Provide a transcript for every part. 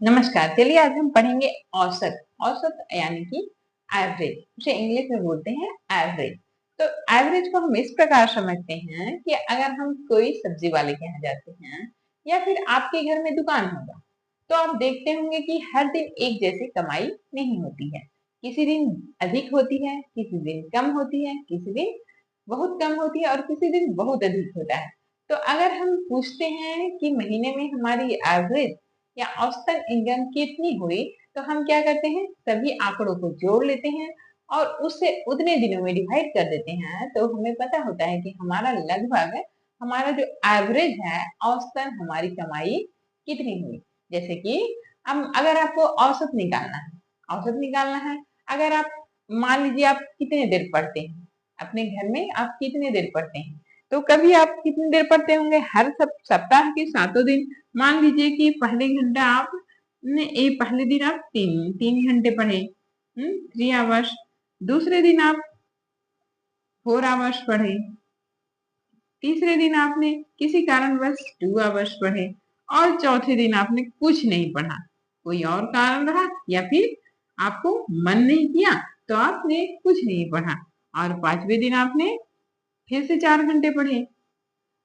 नमस्कार। चलिए आज हम पढ़ेंगे औसत। औसत यानी कि एवरेज, उसे इंग्लिश में बोलते हैं एवरेज। तो एवरेज को हम इस प्रकार समझते हैं कि अगर हम कोई सब्जी वाले के यहाँ जाते हैं या फिर आपके घर में दुकान होगा, तो आप देखते होंगे कि हर दिन एक जैसी कमाई नहीं होती है। किसी दिन अधिक होती है, किसी दिन कम होती है, किसी दिन बहुत कम होती है और किसी दिन बहुत अधिक होता है। तो अगर हम पूछते हैं कि महीने में हमारी एवरेज या औसतन इनकम कितनी हुई, तो हम क्या करते हैं, सभी आंकड़ों को जोड़ लेते हैं और उससे उतने दिनों में डिवाइड कर देते हैं। तो हमें पता होता है कि हमारा लगभग हमारा जो एवरेज है, औसतन हमारी कमाई कितनी हुई। जैसे कि हम अगर आपको औसत निकालना है, औसत निकालना है, अगर आप मान लीजिए आप कितने देर पढ़ते हैं अपने घर में, आप कितने देर पढ़ते हैं, तो कभी आप कितनी देर पढ़ते होंगे हर सप्ताह के 7 दिन। मान लीजिए कि पहले दिन आप तीन तीन घंटे पढ़े, 3 आवर्स। दूसरे दिन आप 4 आवर्स पढ़े। तीसरे दिन आपने किसी कारणवश 2 आवर्स पढ़े और चौथे दिन आपने कुछ नहीं पढ़ा, कोई और कारण रहा या फिर आपको मन नहीं किया तो आपने कुछ नहीं पढ़ा। और 5वें दिन आपने फिर से 4 घंटे पढ़े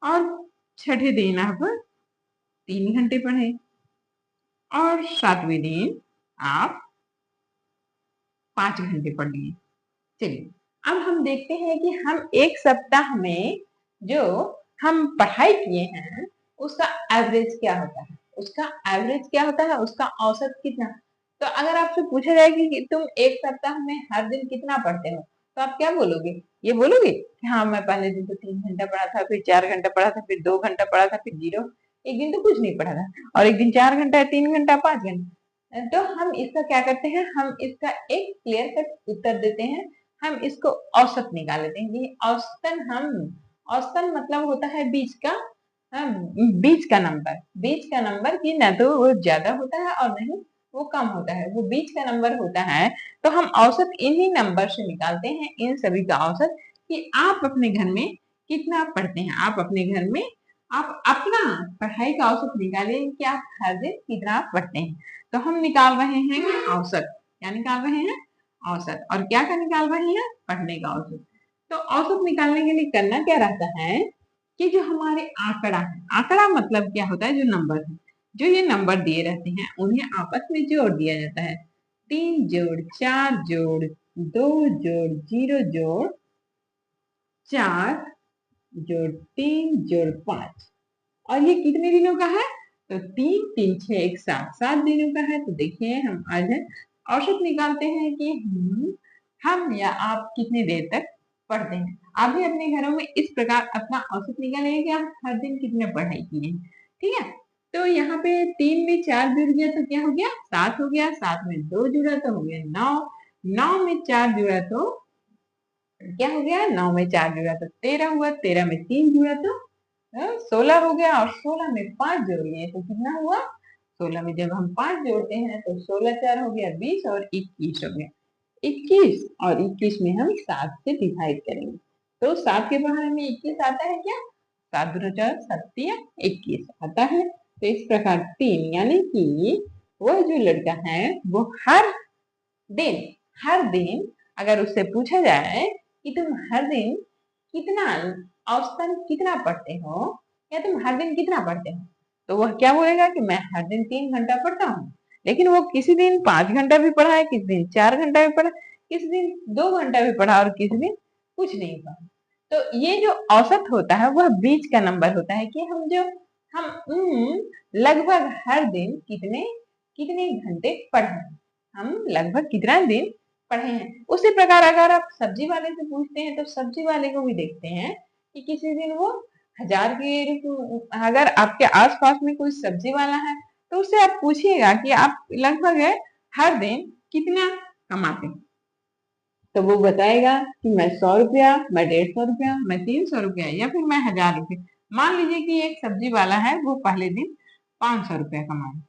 और छठे दिन आप 3 घंटे पढ़े और 7वें दिन आप 5 घंटे पढ़ लिए। चलिए अब हम देखते हैं कि हम एक सप्ताह में जो हम पढ़ाई किए हैं उसका एवरेज क्या होता है, उसका एवरेज क्या होता है, उसका औसत कितना। तो अगर आपसे पूछा जाए कि तुम एक सप्ताह में हर दिन कितना पढ़ते हो, तो आप क्या बोलोगे? ये बोलोगे कि हाँ मैं पहले दिन तो 3 घंटा पढ़ा था, फिर 4 घंटा पढ़ा था, फिर 2 घंटा पढ़ा था, फिर जीरो, एक दिन तो कुछ नहीं पढ़ा था, और एक दिन 4 घंटा, 3 घंटा, 5 घंटा। तो हम इसका क्या करते हैं, हम इसका एक क्लियर कट उत्तर देते हैं। हम इसको औसत निकाल लेते हैं कि औसतन मतलब होता है बीच का, हाँ, बीच का नंबर कि ना तो वो ज्यादा होता है और नहीं वो कम होता है, वो बीच का नंबर होता है। तो हम औसत इन्हीं नंबर से निकालते हैं, इन सभी का औसत, कि आप अपने घर में कितना पढ़ते हैं। आप अपने घर में आप अपना पढ़ाई का औसत निकालिए कि आप हर दिन कितना पढ़ते हैं। तो हम निकाल रहे हैं औसत। क्या निकाल रहे हैं? औसत। और क्या का निकाल रहे हैं? पढ़ने का औसत। तो औसत निकालने के लिए करना क्या रहता है कि जो हमारे आंकड़ा है, आंकड़ा मतलब क्या होता है, जो नंबर है, जो ये नंबर दिए रहते हैं उन्हें आपस में जोड़ दिया जाता है। 3 जोड़ 4 जोड़ 2 जोड़ 4 जोड़ 3 जोड़ 5। और ये कितने दिनों का है? तो 3 3 6 1 7 दिनों का है। तो देखिए हम आज है औसत निकालते हैं कि हम या आप कितनी देर तक पढ़ते हैं। आप भी अपने घरों में इस प्रकार अपना औसत निकालेंगे कि आप हर दिन कितने पढ़ाई किए हैं। ठीक है। तो यहाँ पे 3 में 4 जुड़ गया तो क्या हो गया? 7 हो गया। 7 में 2 जुड़ा तो हो गया 9। 9 में 4 जुड़ा तो क्या हो गया? 9 में 4 जुड़ा तो 13 हुआ। 13 में 3 जुड़ा तो 16 हो गया। और 16 में 5 जोड़ लिए तो कितना हुआ? 16 में जब हम 5 जोड़ते हैं तो 16 4 हो गया 20 और 21 हो गया 21। और 21 में हम 7 से डिवाइड करेंगे तो 7 के बाहर में 21 आता है क्या? 7 दूना 4 7 या 21 आता है। तो इस प्रकार 3 यानी कि वह जो लड़का है वो दिन हर दिन अगर उससे पूछा जाए कि तुम हर दिन कितना औसतन कितना पढ़ते हो या तुम हर दिन कितना पढ़ते हो, तो वह क्या बोलेगा कि मैं हर दिन 3 घंटा पढ़ता हूँ। लेकिन वो किसी दिन 5 घंटा भी पढ़ा है, किसी दिन 4 घंटा भी पढ़ा, किसी दिन 2 घंटा भी पढ़ा और किसी दिन कुछ नहीं पढ़ा। तो ये जो औसत होता है वह बीच का नंबर होता है कि हम लगभग हर दिन कितने कितने घंटे पढ़े, हम लगभग कितना दिन पढ़े हैं। उसी प्रकार अगर आप सब्जी वाले से पूछते हैं तो सब्जी वाले को भी देखते हैं कि किसी दिन वो 1000 की, अगर आपके आसपास में कोई सब्जी वाला है तो उससे आप पूछिएगा कि आप लगभग हर दिन कितना कमाते हैं, तो वो बताएगा कि मैं 100 रुपया, मैं 150 रुपया, मैं 300 रुपया या फिर मैं 1000 रुपये। मान लीजिए कि एक सब्जी वाला है वो पहले दिन 500 रुपया कमाया,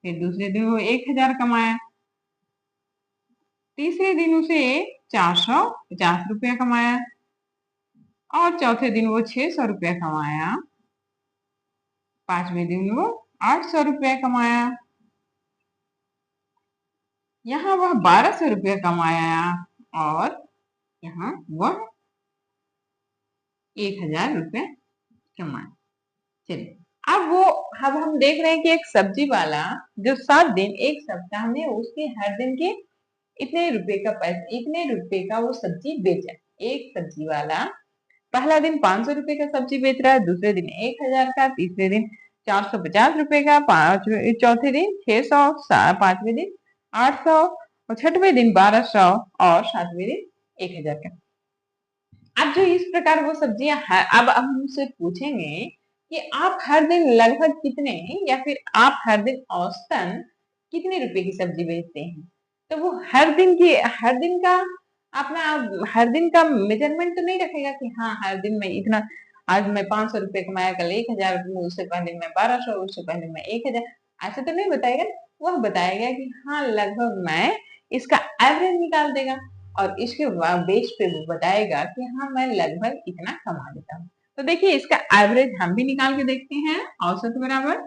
फिर दूसरे दिन वो 1000 कमाया, तीसरे दिन उसे 450 रुपया कमाया और चौथे दिन वो 600 रुपया कमाया, 5वें दिन वो 800 रुपया कमाया, यहाँ वह 1200 रुपया कमाया और यहाँ वह 1000 रुपया कमाया। चलिए अब हम देख रहे हैं कि एक सब्जी वाला जो 7 दिन एक सप्ताह में उसके हर दिन के इतने रुपए का वो सब्जी बेचा। एक सब्जी वाला पहला दिन 500 रुपए का सब्जी बेच रहा है, दूसरे दिन 1000 का, तीसरे दिन 450 रुपए का, चौथे दिन 600, पांचवें दिन 800 और छठवें दिन 1200 और सातवें दिन 1000 का। अब जो इस प्रकार वो सब्जियां अब हम उनसे पूछेंगे कि आप हर दिन लगभग कितने या फिर आप हर दिन औसतन कितने रुपए की सब्जी बेचते हैं, तो वो हर दिन का अपना हर दिन का मेजरमेंट तो नहीं रखेगा कि हाँ हर दिन मैं इतना, आज मैं 500 रुपए कमाया, कल 1000, उससे पहले मैं 1200, उससे पहले मैं 1000, ऐसा तो नहीं बताएगा। वह बताएगा कि हाँ लगभग मैं इसका एवरेज निकाल देगा और इसके बेस पे वो बताएगा कि हाँ मैं लगभग इतना कमा लेता हूँ। तो देखिए इसका एवरेज हम भी निकाल के देखते हैं। औसत बराबर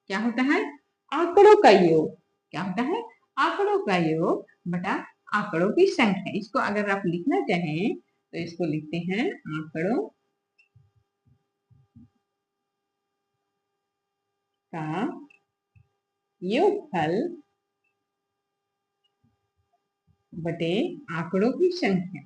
क्या होता है, आंकड़ों का योग। क्या होता है, आंकड़ों का योग बटा आंकड़ों की संख्या। इसको अगर आप लिखना चाहें तो इसको लिखते हैं आंकड़ों का योगफल बटे आंकड़ों की संख्या।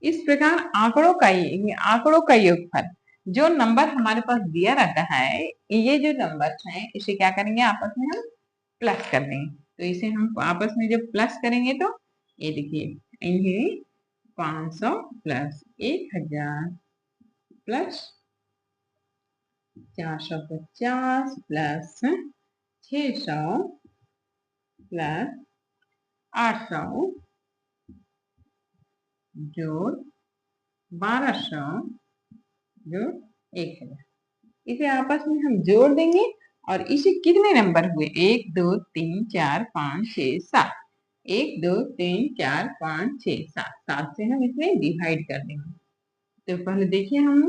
इस प्रकार आंकड़ों का योगफल, जो नंबर हमारे पास दिया रहता है, ये जो नंबर है इसे क्या करेंगे आपस में हम प्लस कर देंगे। तो इसे हम आपस में जब प्लस करेंगे तो ये देखिए इन्हें 500 प्लस 1000 प्लस 450 प्लस 600 प्लस 800 जोड़ 1200 जोड़ 1000, इसे आपस में हम जोड़ देंगे और इसे कितने नंबर हुए, 1 2 3 4 5 6 7, 1 2 3 4 5 6 7, 7 से हम इसमें डिवाइड कर देंगे। तो पहले देखिए हम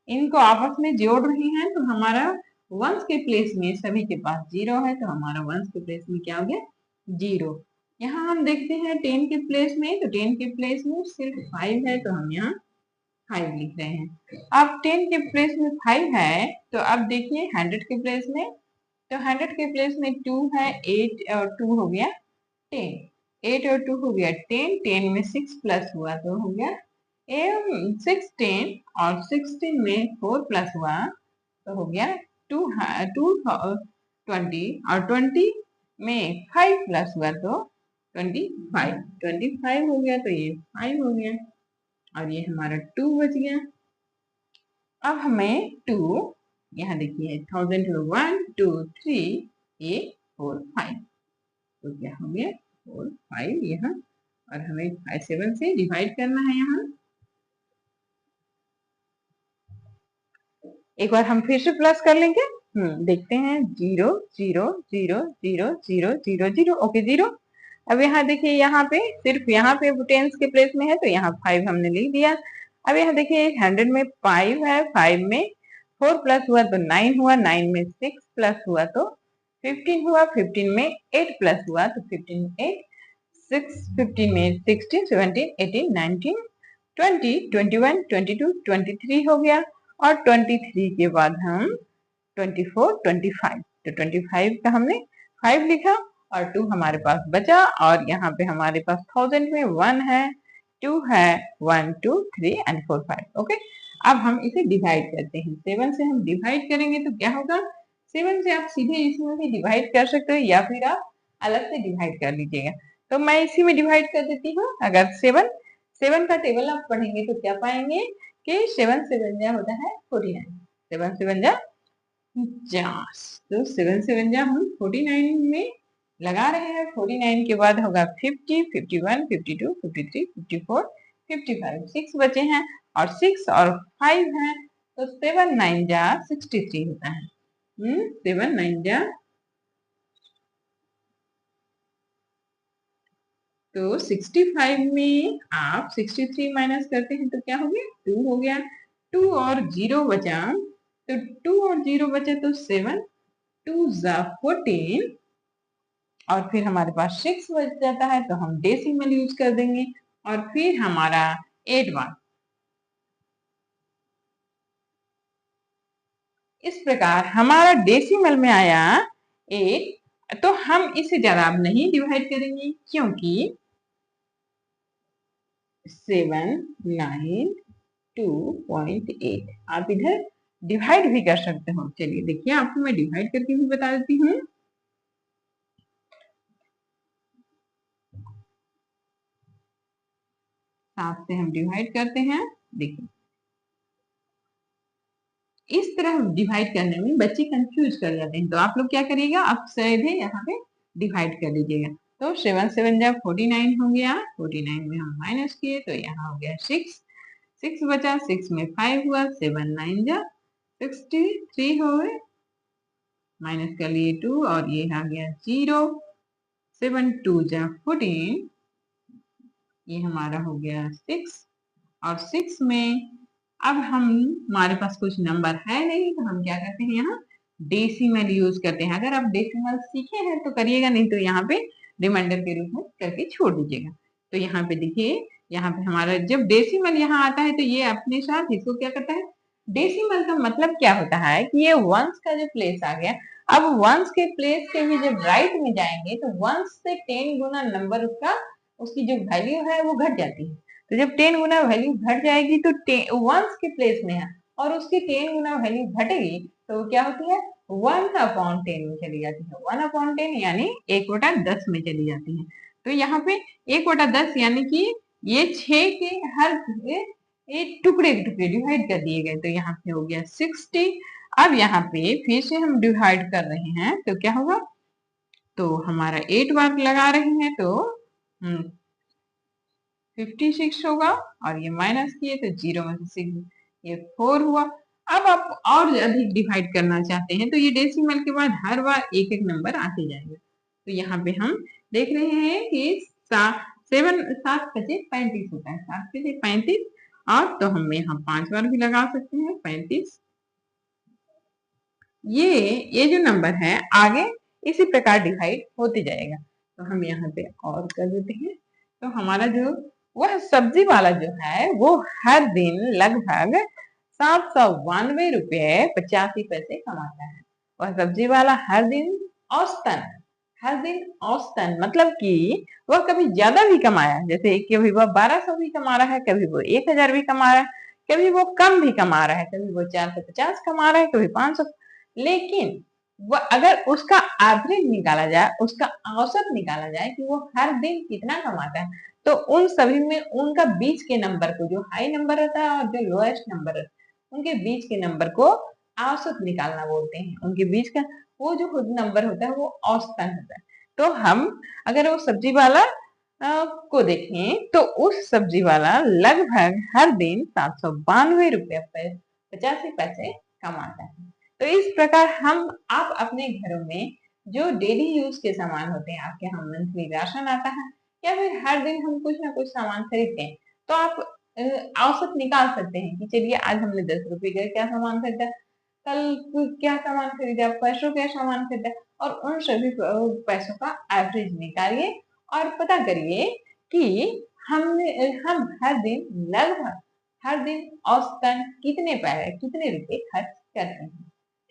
इनको आपस में जोड़ रहे हैं तो हमारा वंस के प्लेस में सभी के पास 0 है, तो हमारा वंस के प्लेस में क्या हो गया 0। यहाँ हम देखते हैं 10 के प्लेस में, तो 10 के प्लेस में सिर्फ 5 है तो हम यहाँ 5 लिख रहे हैं। अब 10 के प्लेस में 5 है तो अब देखिए 100 के प्लेस में, तो 100 के प्लेस में 2 है, 8 और 2 हो गया 10, 8 और 2 हो गया 10, 10 में 6 प्लस हुआ तो हो गया 16, और 16 में 4 प्लस हुआ तो हो गया 2 20, और 20 में 5 प्लस हुआ तो 25 हो गया, तो ये 5 हो गया और ये हमारा 2 बच गया। अब हमें 2 यहाँ देखिए 1000 1 2 3 ये 4 5, तो क्या हो गया 4 5 यहाँ, और हमें 7 से डिवाइड करना है। यहाँ एक बार हम फिर से प्लस कर लेंगे, देखते हैं 0 0 0 0 0 0 0, ओके 0। अब यहाँ देखिए यहाँ पे सिर्फ यहाँ पे टेंस के प्लेस में है तो यहाँ 5 हमने लिख दिया। अब यहाँ देखिए 100 में 5 है, 5 में 4 प्लस हुआ तो 9 हुआ, 9 में 6 प्लस हुआ तो 15 हुआ, 15 में 8 प्लस हुआ तो 15 में 8, 6 15 में 16 17 18 19 20 21 22 23 हो गया, और 23 के बाद हम 24 25, तो 25 का हमने 5 लिखा और 2 हमारे पास बचा, और यहाँ पे हमारे पास 1000 में 1 है, 2 है, 1 2 3 एंड 4 5, ओके। अब हम इसे डिवाइड करते हैं, 7 से हम डिवाइड करेंगे तो क्या होगा, 7 से आप सीधे इसमें भी डिवाइड कर सकते हो या फिर आप अलग से डिवाइड कर लीजिएगा। तो मैं इसी में डिवाइड कर देती हूँ। अगर 7 का टेबल आप पढ़ेंगे तो क्या पाएंगे कि 7 से बन जा होता है 49, 7 से बन जा 50, तो 7 से बन जा हम 49 में लगा रहे हैं। 49 के बाद होगा 50 51 52 53 54 55, 6 बचे हैं और 6 और 5 हैं, तो 7 9 जा 63 होता है। 7 9 जा तो 65 में आप 63 माइनस करते हैं तो क्या हो गया, 2 हो गया। 2 और 0 बचा, तो 2 और 0 बचा तो 7, 2 जा 14, और फिर हमारे पास 6 बच जाता है तो हम डेसिमल यूज कर देंगे, और फिर हमारा 8 बार। इस प्रकार हमारा डेसिमल में आया 8। तो हम इसे ज्यादा अब नहीं डिवाइड करेंगे, क्योंकि 792.8 आप इधर डिवाइड भी कर सकते हो। चलिए देखिए, आपको मैं डिवाइड करके भी बता देती हूँ। 7 से हम डिवाइड करते हैं, देखिए इस तरह डिवाइड करने में बच्चे कंफ्यूज कर जाते हैं, तो आप लोग क्या करिएगा, आप सीधे यहाँ पे डिवाइड कर लीजिएगा। तो 7 7 जब 49 हो गया, 49 में हम माइनस किए तो यहाँ हो गया 6, 6 बचा, 6 में 5 हुआ, 7 9 जा 63 हो गए, माइनस कर लिए 2 और ये आ गया 0, 7 2 जा 14, ये हमारा हो गया 6, और 6 में अब हम हमारे पास कुछ नंबर है नहीं तो हम क्या करते हैं, यहाँ डेसिमल यूज करते हैं। अगर आप डेसिमल सीखे हैं तो करिएगा, नहीं तो यहाँ पे रिमाइंडर के रूप में करके छोड़ दीजिएगा। तो यहाँ पे देखिए, यहाँ पे हमारा जब डेसिमल यहाँ आता है तो ये अपने साथ इसको क्या करता है, डेसिमल का मतलब क्या होता है कि ये वंस का जो प्लेस आ गया, अब वंस के प्लेस के भी जब राइट में जाएंगे तो वंस से 10 गुना नंबर उसका, उसकी जो वैल्यू है वो घट जाती है। तो जब 10 गुना वैल्यू घट जाएगी तो वंस के प्लेस में है, और उसकी 10 गुना वैल्यू घटेगी तो क्या होती है, 1/10 में चली जाती है। 1/10 यानी 1/10 में चली जाती है। तो यहाँ पे 1/10 यानी कि ये 6 के हर एक टुकड़े टुकड़े डिवाइड कर दिए गए, तो यहाँ पे हो गया 60। अब यहाँ पे फिर से हम डिवाइड कर रहे हैं तो क्या होगा, तो हमारा 8 बार लगा रहे हैं तो 56 होगा, और ये माइनस किए तो 0 में से 6, ये 4 हुआ। अब आप और अधिक डिवाइड करना चाहते हैं तो ये डेसिमल के बाद हर बार एक एक नंबर आते जाएंगे। तो यहाँ पे हम देख रहे हैं कि 7 बजे 35 होता है, 7 बजे 35, और तो हम यहाँ 5 बार भी लगा सकते हैं 35। ये जो नंबर है आगे इसी प्रकार डिवाइड होते जाएगा। तो हम यहाँ पे और कर देते हैं, तो हमारा जो वह सब्जी वाला जो है वो हर दिन लगभग 792 रुपये 85 पैसे कमाता है। वह सब्जी वाला हर दिन औसतन, हर दिन औसतन मतलब कि वह कभी ज्यादा भी कमाया, जैसे कभी वह 1200 भी कमा रहा है, कभी वो 1000 भी कमा रहा है, कभी वो कम भी कमा रहा है, कभी वो 450 कमा रहा है, कभी 500, लेकिन वह अगर उसका एवरेज निकाला जाए, उसका औसत निकाला जाए कि वो हर दिन कितना कमाता है, तो उन सभी में उनका बीच के नंबर को, जो हाई नंबर रहता है और जो लोएस्ट नंबर रहता है, उनके बीच के नंबर को औसत निकालना बोलते हैं। उनके बीच का वो जो नंबर होता है वो औसतन होता है। तो हम अगर वो सब्जी वाला को देखें तो उस सब्जी वाला लगभग हर दिन 792 रुपये 85 पैसे कमाता है। तो इस प्रकार हम आप अपने घरों में जो डेली यूज के सामान होते हैं, आपके यहाँ मंथली राशन आता है या फिर हर दिन हम कुछ ना कुछ सामान खरीदते हैं, तो आप औसत निकाल सकते हैं कि चलिए आज हमने 10 रुपए का क्या सामान खरीदा, कल क्या सामान खरीदा, परसों क्या सामान खरीदा, और उन सभी पैसों का एवरेज निकालिए और पता करिए कि हम हर दिन लगभग हर दिन औसतन कितने रुपए खर्च करते हैं।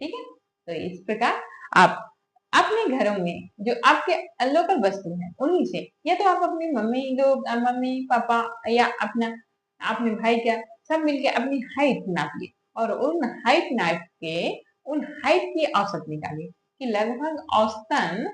ठीक है, तो इस प्रकार आप अपने घरों में जो आपके लोकल वस्तु है उन्हीं से, या तो आप अपनी मम्मी लोग, मम्मी पापा या अपना अपने भाई का सब मिलके अपनी हाइट नापिए, और उन हाइट नाप के उन हाइट की औसत निकालिए कि लगभग औसतन